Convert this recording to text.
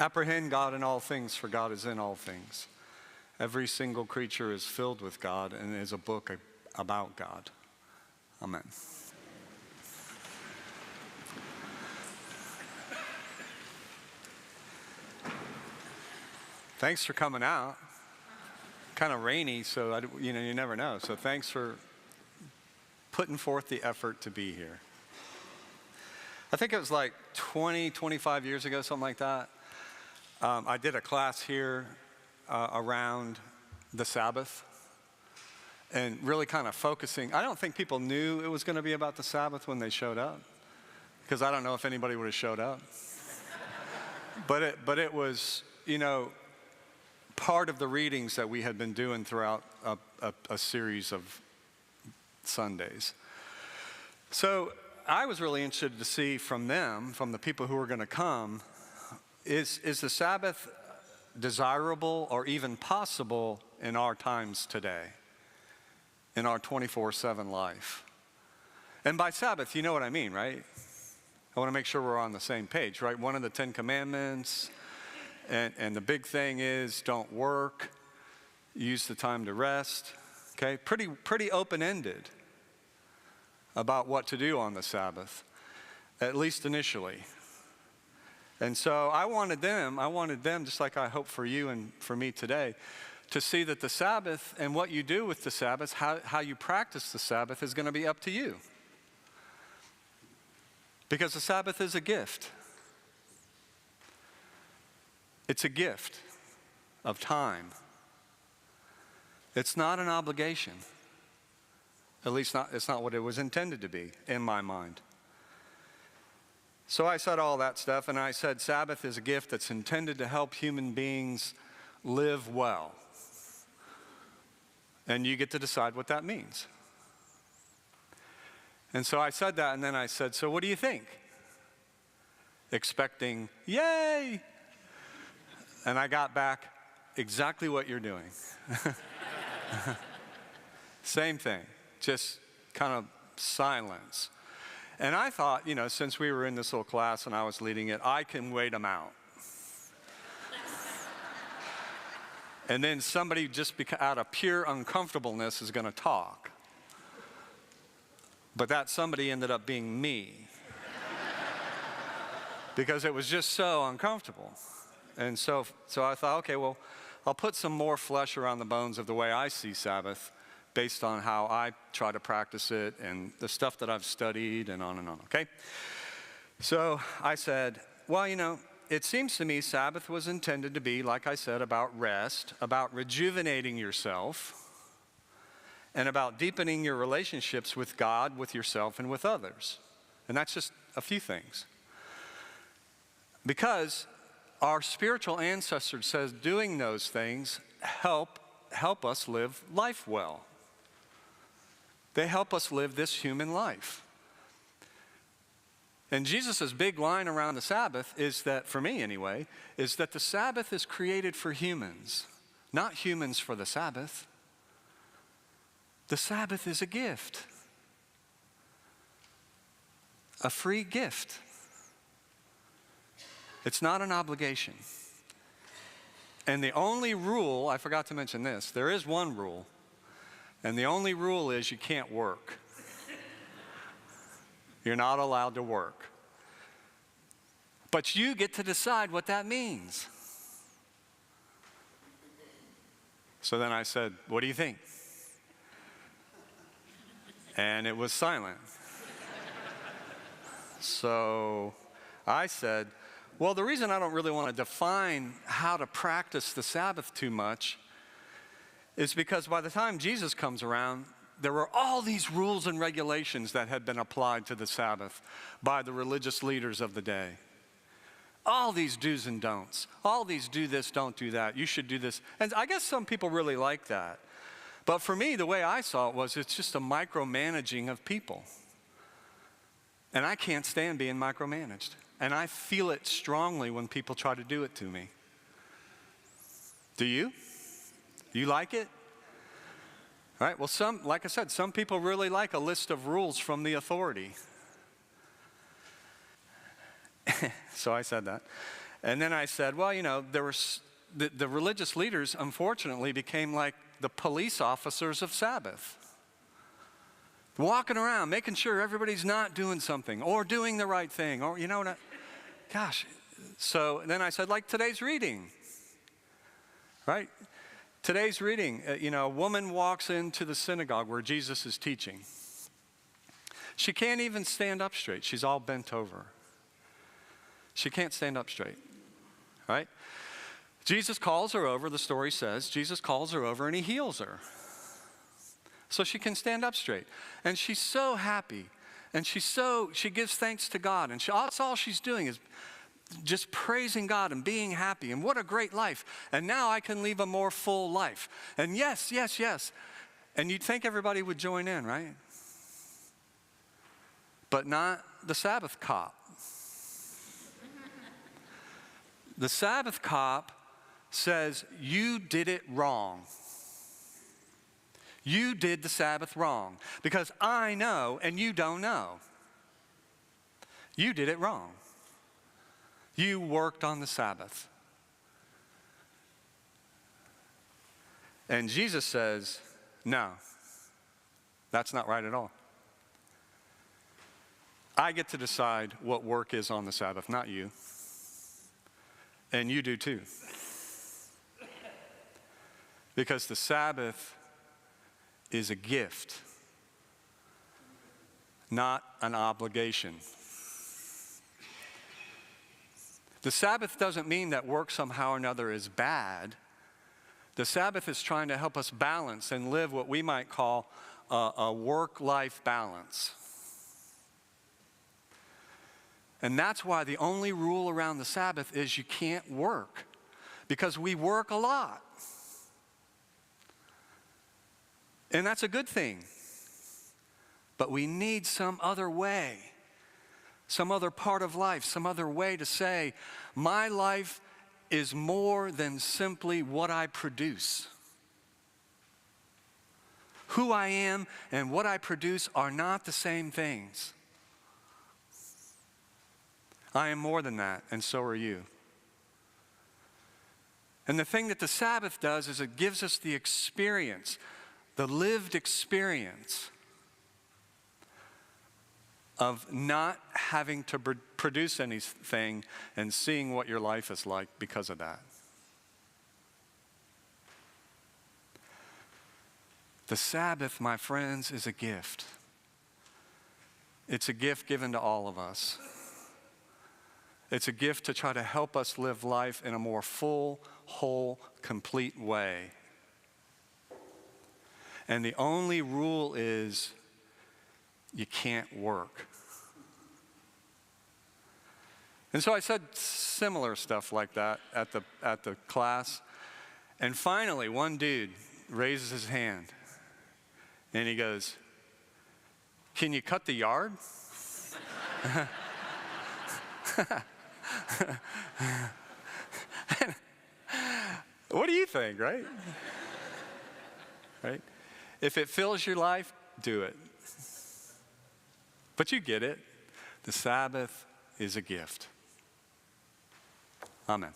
Apprehend God in all things, for God is in all things. Every single creature is filled with God and is a book about God. Amen. Thanks for coming out. Kind of rainy, so you never know. So thanks for putting forth the effort to be here. I think it was like 25 years ago, something like that. I did a class here around the Sabbath and really kind of focusing. I don't think people knew it was going to be about the Sabbath when they showed up, because I don't know if anybody would have showed up. But it was, part of the readings that we had been doing throughout a series of Sundays. So I was really interested to see from the people who were going to come, is the Sabbath desirable or even possible in our times today, in our 24/7 life? And by Sabbath, you know what I mean, right? I want to make sure we're on the same page, right? One of the 10 commandments, and the big thing is don't work, use the time to rest, okay? Pretty open-ended about what to do on the Sabbath, at least initially. And so I wanted them, just like I hope for you and for me today, to see that the Sabbath and what you do with the Sabbath, how you practice the Sabbath is going to be up to you. Because the Sabbath is a gift. It's a gift of time. It's not an obligation. At least it's not what it was intended to be, in my mind. So I said all that stuff, and I said Sabbath is a gift that's intended to help human beings live well. And you get to decide what that means. And so I said that, and then I said, so what do you think? Expecting, yay! And I got back, exactly what you're doing. Same thing, just kind of silence. And I thought, since we were in this little class and I was leading it, I can wait them out. And then somebody just out of pure uncomfortableness is going to talk. But that somebody ended up being me. Because it was just so uncomfortable. And so I thought, okay, well, I'll put some more flesh around the bones of the way I see Sabbath, based on how I try to practice it and the stuff that I've studied and on, okay? So I said, well, it seems to me Sabbath was intended to be, like I said, about rest, about rejuvenating yourself, and about deepening your relationships with God, with yourself, and with others. And that's just a few things. Because our spiritual ancestor says doing those things help us live life well. They help us live this human life. And Jesus' big line around the Sabbath is that, for me anyway, is that the Sabbath is created for humans, not humans for the Sabbath. The Sabbath is a gift, a free gift. It's not an obligation. And the only rule, I forgot to mention this, there is one rule, and the only rule is you can't work. You're not allowed to work. But you get to decide what that means. So then I said, what do you think? And it was silent. So I said, well, the reason I don't really want to define how to practice the Sabbath too much is because by the time Jesus comes around, there were all these rules and regulations that had been applied to the Sabbath by the religious leaders of the day. All these do's and don'ts. All these do this, don't do that. You should do this. And I guess some people really like that. But for me, the way I saw it was it's just a micromanaging of people. And I can't stand being micromanaged. And I feel it strongly when people try to do it to me. Do you? You like it? All right, well, like I said, some people really like a list of rules from the authority. So I said that. And then I said, well, there were the religious leaders, unfortunately, became like the police officers of Sabbath. Walking around, making sure everybody's not doing something or doing the right thing, or gosh. So then I said, like today's reading, right? Today's reading, a woman walks into the synagogue where Jesus is teaching. She can't even stand up straight. She's all bent over. She can't stand up straight, right? Jesus calls her over, the story says. Jesus calls her over and he heals her. So she can stand up straight. And she's so happy. And she gives thanks to God. And that's all she's doing is just praising God and being happy. And what a great life. And now I can live a more full life. And yes. And you'd think everybody would join in, right? But not the Sabbath cop. The Sabbath cop says, you did it wrong. You did the Sabbath wrong because I know and you don't know. You did it wrong. You worked on the Sabbath. And Jesus says, no, that's not right at all. I get to decide what work is on the Sabbath, not you. And you do too. Because the Sabbath is a gift, not an obligation. The Sabbath doesn't mean that work somehow or another is bad. The Sabbath is trying to help us balance and live what we might call a work-life balance. And that's why the only rule around the Sabbath is you can't work, because we work a lot. And that's a good thing. But we need some other way, some other part of life, some other way to say, my life is more than simply what I produce. Who I am and what I produce are not the same things. I am more than that, and so are you. And the thing that the Sabbath does is it gives us the experience, the lived experience of not having to produce anything and seeing what your life is like because of that. The Sabbath, my friends, is a gift. It's a gift given to all of us. It's a gift to try to help us live life in a more full, whole, complete way. And the only rule is you can't work. And so I said similar stuff like that at the class. And finally, one dude raises his hand and he goes, "Can you cut the yard?" What do you think, right? Right? If it fills your life, do it. But you get it. The Sabbath is a gift. Amen.